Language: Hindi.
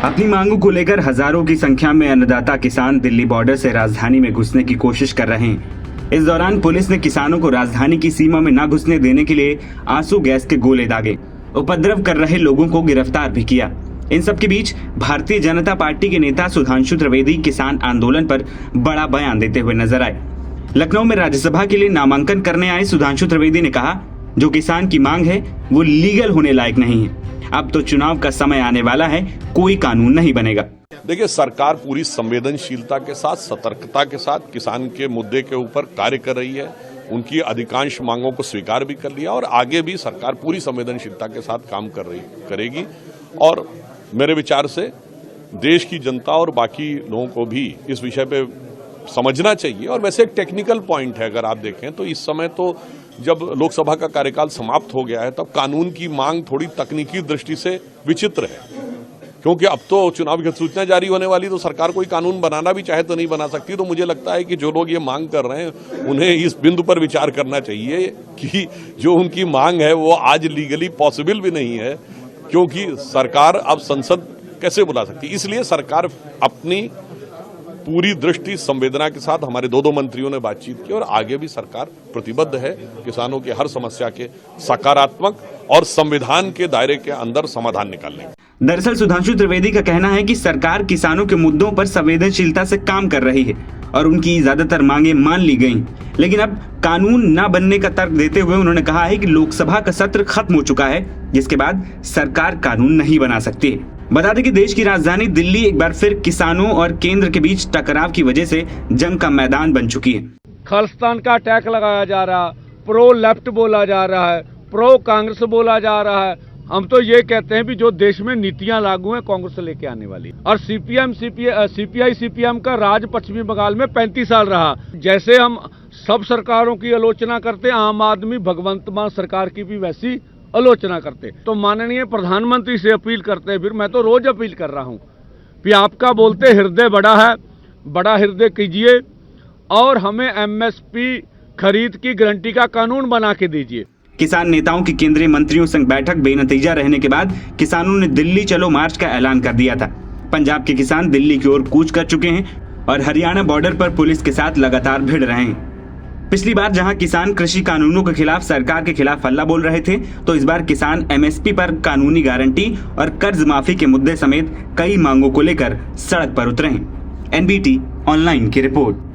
अपनी मांगों को लेकर हजारों की संख्या में अन्नदाता किसान दिल्ली बॉर्डर से राजधानी में घुसने की कोशिश कर रहे हैं। इस दौरान पुलिस ने किसानों को राजधानी की सीमा में न घुसने देने के लिए आंसू गैस के गोले दागे। उपद्रव कर रहे लोगों को गिरफ्तार भी किया। इन सब के बीच भारतीय जनता पार्टी के नेता सुधांशु त्रिवेदी किसान आंदोलन पर बड़ा बयान देते हुए नजर आए। लखनऊ में राज्यसभा के लिए नामांकन करने आए सुधांशु त्रिवेदी ने कहा, जो किसान की मांग है वो लीगल होने लायक नहीं है। अब तो चुनाव का समय आने वाला है, कोई कानून नहीं बनेगा। देखिए, सरकार पूरी संवेदनशीलता के साथ, सतर्कता के साथ किसान के मुद्दे के ऊपर कार्य कर रही है। उनकी अधिकांश मांगों को स्वीकार भी कर लिया और आगे भी सरकार पूरी संवेदनशीलता के साथ काम करेगी। और मेरे विचार से देश की जनता और बाकी लोगों को भी इस विषय पे समझना चाहिए। और वैसे एक टेक्निकल पॉइंट है, अगर आप देखें तो इस समय तो जब लोकसभा का कार्यकाल समाप्त हो गया है, तब कानून की मांग थोड़ी तकनीकी दृष्टि से विचित्र है, क्योंकि अब तो चुनाव की अधिसूचना जारी होने वाली, तो सरकार कोई कानून बनाना भी चाहे तो नहीं बना सकती। तो मुझे लगता है कि जो लोग ये मांग कर रहे हैं उन्हें इस बिंदु पर विचार करना चाहिए कि जो उनकी मांग है वो आज लीगली पॉसिबल भी नहीं है, क्योंकि सरकार अब संसद कैसे बुला सकती। इसलिए सरकार अपनी पूरी दृष्टि संवेदना के साथ, हमारे दो मंत्रियों ने बातचीत की और आगे भी सरकार प्रतिबद्ध है किसानों की हर समस्या के सकारात्मक और संविधान के दायरे के अंदर समाधान निकालने। दरअसल सुधांशु त्रिवेदी का कहना है कि सरकार किसानों के मुद्दों पर संवेदनशीलता से काम कर रही है और उनकी ज्यादातर मांगे मान ली गयी। लेकिन अब कानून न बनने का तर्क देते हुए उन्होंने कहा है कि लोकसभा का सत्र खत्म हो चुका है, जिसके बाद सरकार कानून नहीं बना सकती। बता दें कि देश की राजधानी दिल्ली एक बार फिर किसानों और केंद्र के बीच टकराव की वजह से जंग का मैदान बन चुकी है। खालिस्तान का अटैक लगाया जा रहा, प्रो लेफ्ट बोला जा रहा है, प्रो कांग्रेस बोला जा रहा है। हम तो ये कहते हैं भी जो देश में नीतियां लागू हैं कांग्रेस से लेके आने वाली, और सीपीआई सीपीएम का राज पश्चिमी बंगाल में 35 साल रहा। जैसे हम सब सरकारों की आलोचना करते, आम आदमी भगवंत मान सरकार की भी वैसी आलोचना करते। तो माननीय प्रधानमंत्री से अपील करते हैं, फिर मैं तो रोज अपील कर रहा हूं कि आपका बोलते हृदय बड़ा है, बड़ा हृदय कीजिए और हमें एमएसपी खरीद की गारंटी का कानून बना के दीजिए। किसान नेताओं की केंद्रीय मंत्रियों संग बैठक बेनतीजा रहने के बाद किसानों ने दिल्ली चलो मार्च का ऐलान कर दिया था। पंजाब के किसान दिल्ली की ओर कूच कर चुके हैं और हरियाणा बॉर्डर पर पुलिस के साथ लगातार भिड़ रहे हैं। पिछली बार जहां किसान कृषि कानूनों के खिलाफ सरकार के खिलाफ हल्ला बोल रहे थे, तो इस बार किसान एमएसपी पर कानूनी गारंटी और कर्ज माफी के मुद्दे समेत कई मांगों को लेकर सड़क पर उतरे हैं। एनबीटी ऑनलाइन की रिपोर्ट।